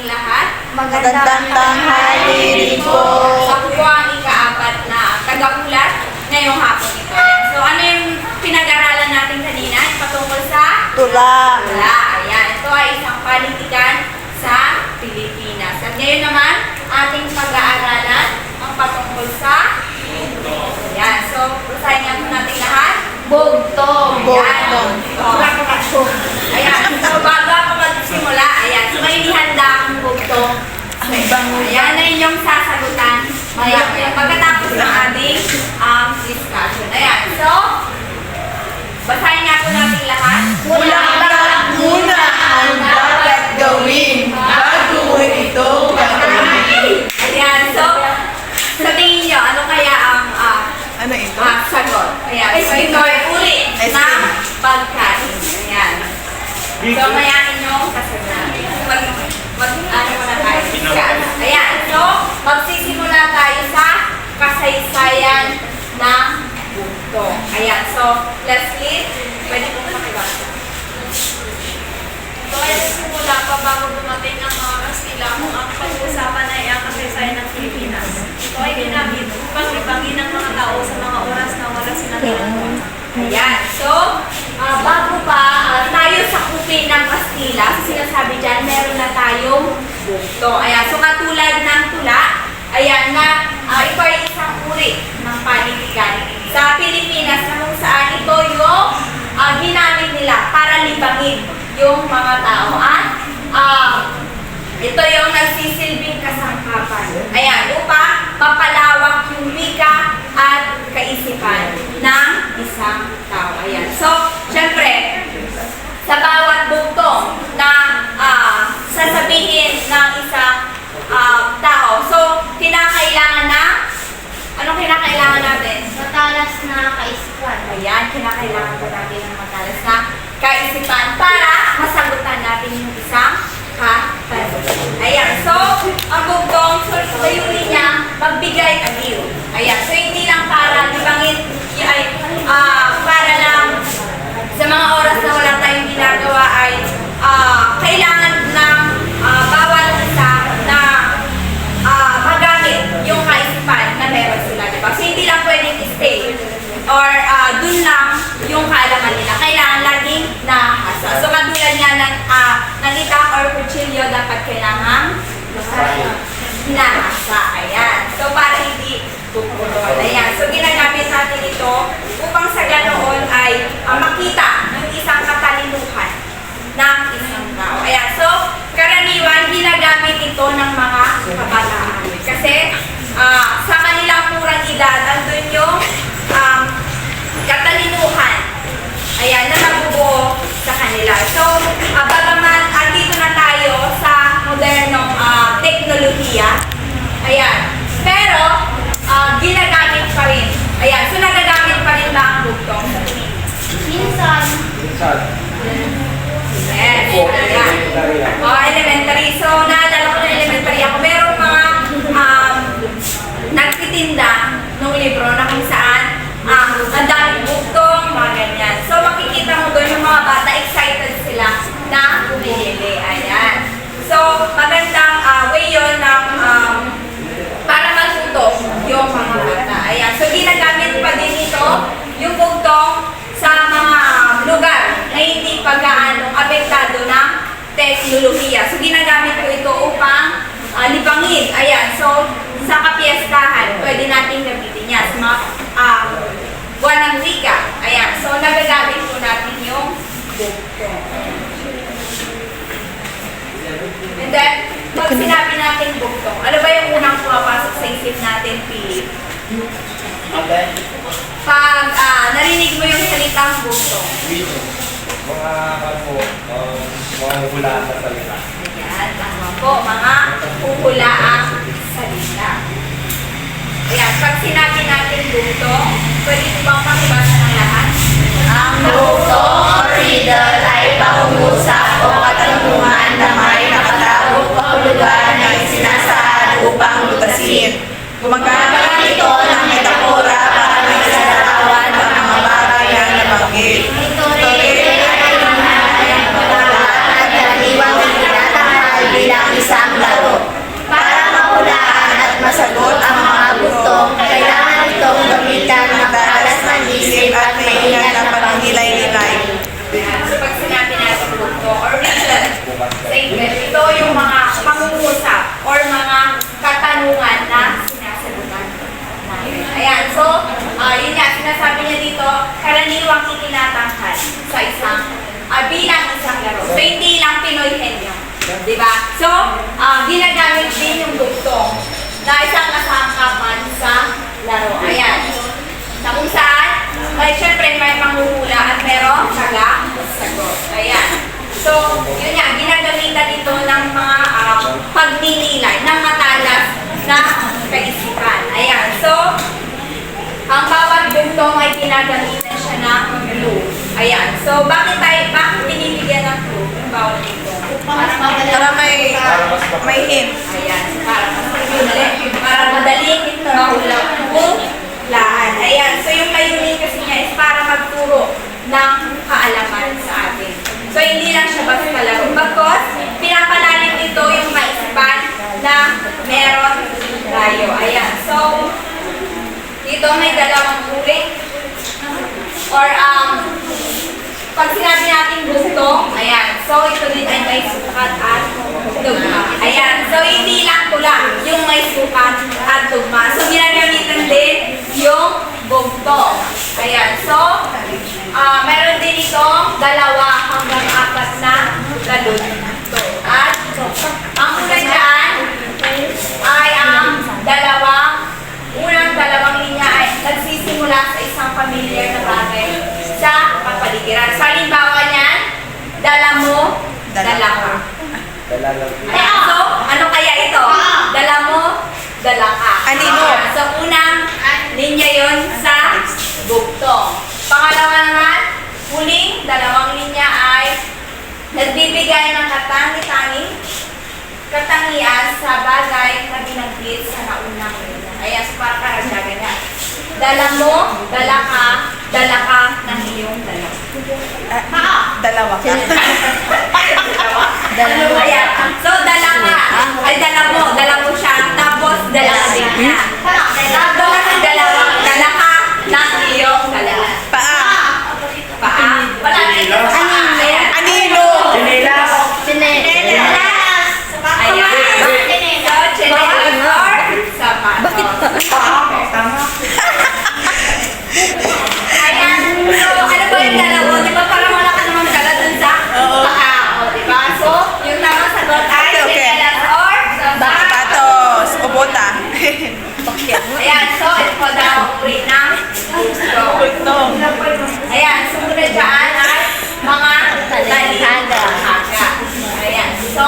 ating lahat. Magandang tanghali rin po. Ako po ang ika-4 na tagaulat ngayong hapon ito. So ano yung pinag-aralan natin kanina? Patungkol sa Tula. tula. Ayan. Ito ay isang panitikan sa Pilipinas. At ngayon naman, ating pag-aaralan ang patungkol sa bugtong. Ayan. So, basahin nga po natin lahat. Bugtong. Bugtong. Ayan. So, bago ako magsimula, ayan. So, may inihanda akong bugtong. Ayan na inyong sasagutan. Ayan. Pagkatapos ng ating discussion. Ayan. So, basahin nga po natin lahat. Bulaklak muna ang dapat gawin bago ito gagawin. Ayan. So, sa tingin nyo, ano kaya ang Ano ito? sagot? Ayan. So, ito ay uri ng pagkain. Ayan. So, mayain nyo kasagutan. Ano mo na tayo? Ayan. So, magsisimula tayo sa kasaysayan ng bugtong. Ayan. So, Leslie, pwede po makibasa. So, ay nagsimula pa bago dumating ang mga Kastila kung ang pag-uusapan ay ang kasaysayan ng Pilipinas. Ito ay ginamit upang libangin ang mga tao sa mga oras na wala silang ginagawa. Ayan. So, bago pa tayo sakupin ng Kastila, sinasabi dyan, meron na tayong bugtong. Ayan. So, katulad ng tula, ayan na ito ay isang uri ng panitikan sa Pilipinas na kung saan ito yung ginamit nila para libangin yung mga tao. Ito yung nagsisilbing kasangkapan. Ayan, upang mapalawak yung wika at kaisipan ng isang tao. Ayan. So, syempre, sa bawat bugtong na sasabihin ng isang tao, so, kinakailangan na, anong kinakailangan natin? Matalas na kaisipan. Ayan, kinakailangan po natin ng matalas na kaisipan para masagutan natin yung isang katanungan. Ayan, so, ang bugtong, layunin niya, magbigay aliw. Ayan, so hindi lang para libangin, ay para lang sa mga oras na wala tayong ginagawa ay kailangan ng bawat isa na magamit yung kaisipan na meron sila, diba? So, hindi lang pwedeng stay or dun lang yung kaalaman nila. Kailangan laging nahasa. So, katulad nga ng itak or kutsilyo, dapat kailangan hinahasa. Ayan. So, para hindi pupulol. Ayan. So, ginagamit natin ito upang sa ganoon ay makita yung isang katalinuhan ng isang tao. Ayan. So, karaniwan, ginagamit ito ng mga kabataan. Kasi, sa kanilang murang edad, andun yung katalinuhan. Ayan, na nabubuo sa kanila. So, bagaman andito na tayo sa modernong teknolohiya, ayan, pero ginagamit pa rin. Ayan, so nagagamit pa rin ba ang bugtong sa Pilipinas? Minsan, Yes, ayan. Elementary. So, naalala ko na elementary ako. Merong mga nagtitinda ng libro na kung saan ang daming bugtong, mga ganyan. So, makikita mo doon yung mga bata, excited sila na bumili. Ayan. So, magandang way yun ng para matuto yung mga bata. Ayan. So, ginagamit pa din ito yung bugtong sa mga lugar na hindi pa gaano apektado ng teknolohiya. So, ginagamit ko ito upang libangin. Ayan. So, sa kapiestahan, pwede natin gamitin yan. Sa mga buwan ng wika. Ayan. So, nagagamit po natin yung bugtong. And then, pag sinabi natin bugtong, ano ba yung unang pumapasok sa isip natin, Philip? Pag narinig mo yung salitang bugtong. Mga hulaan na salita. Ayan, tama po. Mga huhulaang salita. Ayan, pag sinabi natin bugtong, pwede mo bang pakibasa ng lahat? Ang bugtong o riddle ay pangungusap o katanungan na may nakatagong kahulugan na isinasaad upang lutasin. Gumagamit ito ng metapora para may salarawan ng mga bagay na nabanggit. ito rin ay ang pagkakaroon at karaniwang tinatanghal bilang isang yun nga, sinasabi niya dito, karaniwang itinatangkad sa isang, bilang isang laro. So, hindi lang Pinoy henyo. Diba? So, ginagamit din yung dugtong na isang kasangkapan sa laro. Ayan. Na kung saan, syempre may panghuhula at merong sagot. Ayan. So, yun nga, ginagamitan ito ng mga pagninilay, ng matalas na kaisipan. Ayan. So, ang bawat dugtong ay ginagamitan siya ng clue. Ayan. So, bakit binibigyan ng clue yung bawat dugtong? Para may hint. Ayan. Para madaling mahulaan. Ayan. So, yung layunin kasi niya is para magturo ng kaalaman sa atin. So, hindi lang siya basta laro. Bagkos, pinapalalim nito yung kaisipan na meron tayo. Ayan. So, dito may dalawang uri. Or, pag sinabi natin dugtong, ayan. So, ito din ay may sukat at tugma. Ayan. So, hindi lang tula yung may sukat at tugma. So, ginagamitan din yung bugtong. Ayan. So, meron din itong 2 hanggang 4 na galunto. At, ang una dyan ay ang unang dalawang linya ay nagsisimula sa isang familiar na bagay sa kapaligiran. Sa halimbawa niyan, dala mo, dala ka. Ayan, so, ano kaya ito? Dala mo, dala ka. Anino? Ayan, so, unang linya yon sa bugtong. Pangalawa naman, huling dalawang linya ay nagbibigay ng katangian sa bagay na binanggit sa naunang linya. Ayan, so para karagdagan yan. Dala mo, dala ka ng iyong dala. Dalawa ka. Ayan. So, dala ka. Ay, dala mo siya. Tapos, dala ka din niya. Tapos, dala ka ng iyong dala. Paa. Wala na ito sa paa. Ayan. Anino? Ayan. So, chinelas or sapatos. Ayan. So, ano ba yung dalawa? Di ba parang wala ka namang dala dun sa paa? O, di ba? So, yung tamang sagot ay Okay. chinelas or sapatos. Sapatos. Ubota. Ayan. So, ito po daw ang uri ng Dugtong. Ayan. Sumunod dyan ay mga talihanda. Ayan. So,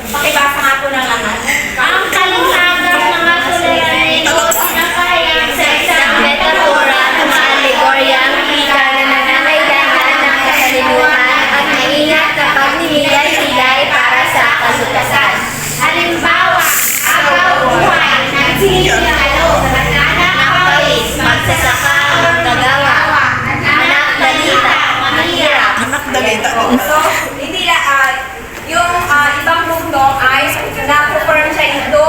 pakibasa nga po ng lahat. Ang kalinghagang mga tularan na kaya sa isang metafora ng mga alegoryang hika na nangangailangan ng kasalimuhan at maingat na pagninilay-nilay para sa kalutasan. Halimbawa, agaw buhay, nagsisilalo, anak pawis, magsasaka, magkagawa, anak dalita, mahirap. Anak dalita. So, hindi yung ibang bugtong ay na-confirm siya into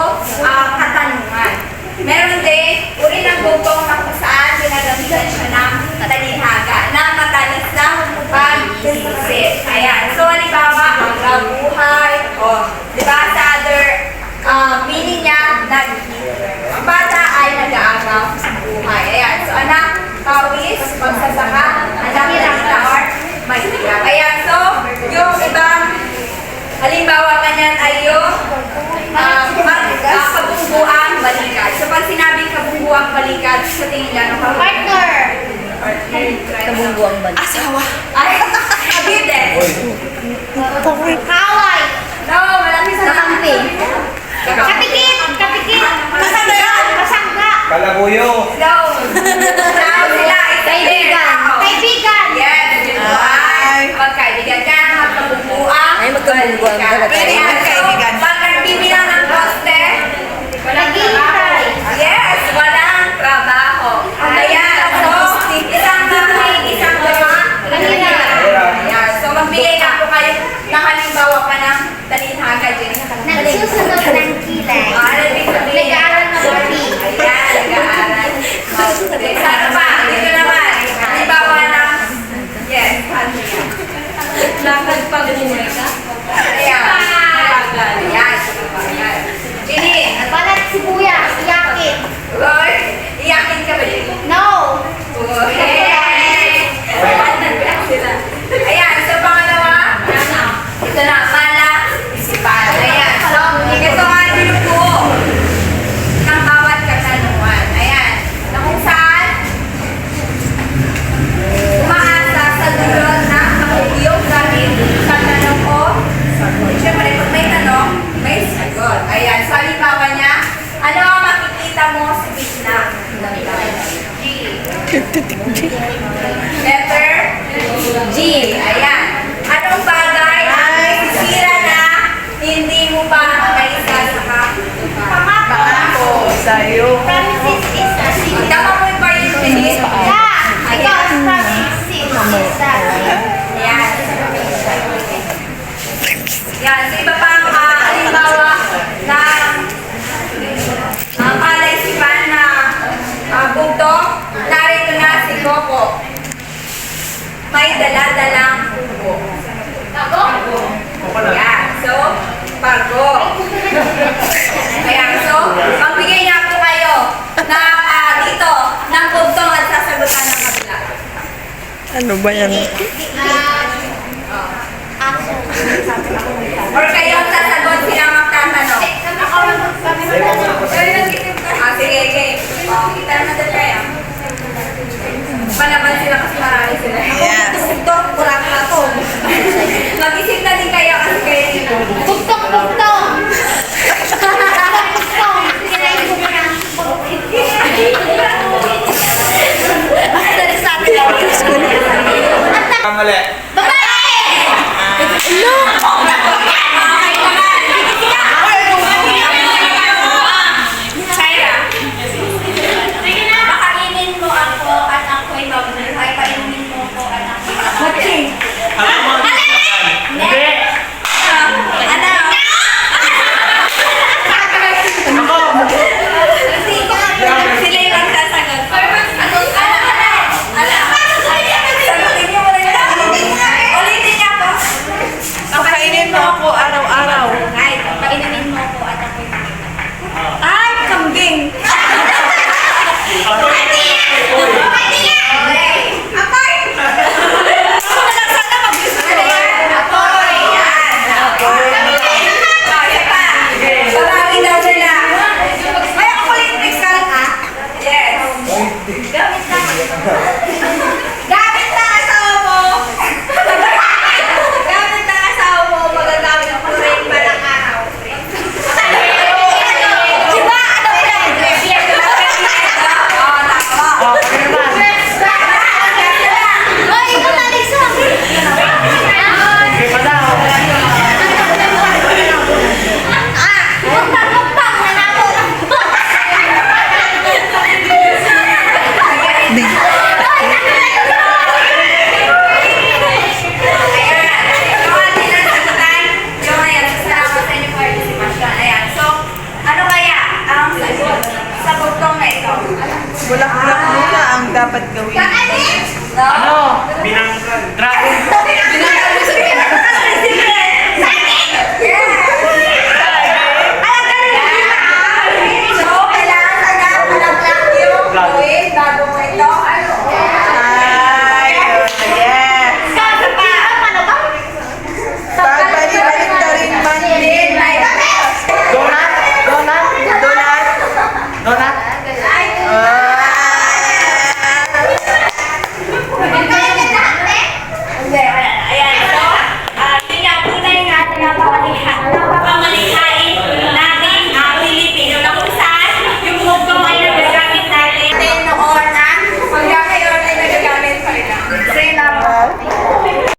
katanungan. Meron din, uri ng bugtong na kung saan ginagamitan siya ng talihhaga, ng matalis na pag-isip. Ayan. So, halimbawa, ang buhay, di ba, sa other meaning niya, ang bata ay nag-aagaw sa buhay. Ayan. So, anak, pawis, magsasaka, anak, dalita, or mahirap. Ayan. So, yung ibang halimbawa kanyan ay yung kabungguang balikat. So, pag sinabing kabungguang balikat, sa tingin lang, Partner! kabungguang balikat. Asawa. Ay, kabide. Kaway! No, malapit sa Kakampi. Kapikit! Kapikit! Kasama yan. Kasangga! Kalabuyo. No. Tao sila. Kaibigan! Kaibigan! Yes, yun po ay magkaibigan ka, magkabungguang balikat. Pwede magkaibigan. Pag nagbibilang ng poste, Naghihintay! yes, walang trabaho. Ayan, so, isang bahay, isang dama. Ayan, so magbigay na po kayo ng halimbawa pa ng talihhaga din. Nagsusunod ng kilay. Ibig sabihin, Nag-aaral mabuti. ayan, nag-aaral. Sana pa, dito naman, halimbawa ng, yes, ano yan? Lakad pag-umuwi ka? Ayan. Ayan, so halimbawa niya, ano ang makikita mo sa gitna? Letter G. Ayan. Anong bagay ang sisira na hindi mo pa naisasaka? Pangako sa'yo. Promises is a secret. Tama mo yung part yung finish? Yeah, because promises is a secret. Ayan. Yan. So, iba pang halimbawa na palaisipan na bugtong. Narito na si Coco. May dala-dalang buko. Ayan. So, bago. Ayan. So, magbigay niya po kayo na dito ng bugtong at sasagutan ng kabila. Ano ba yan? Di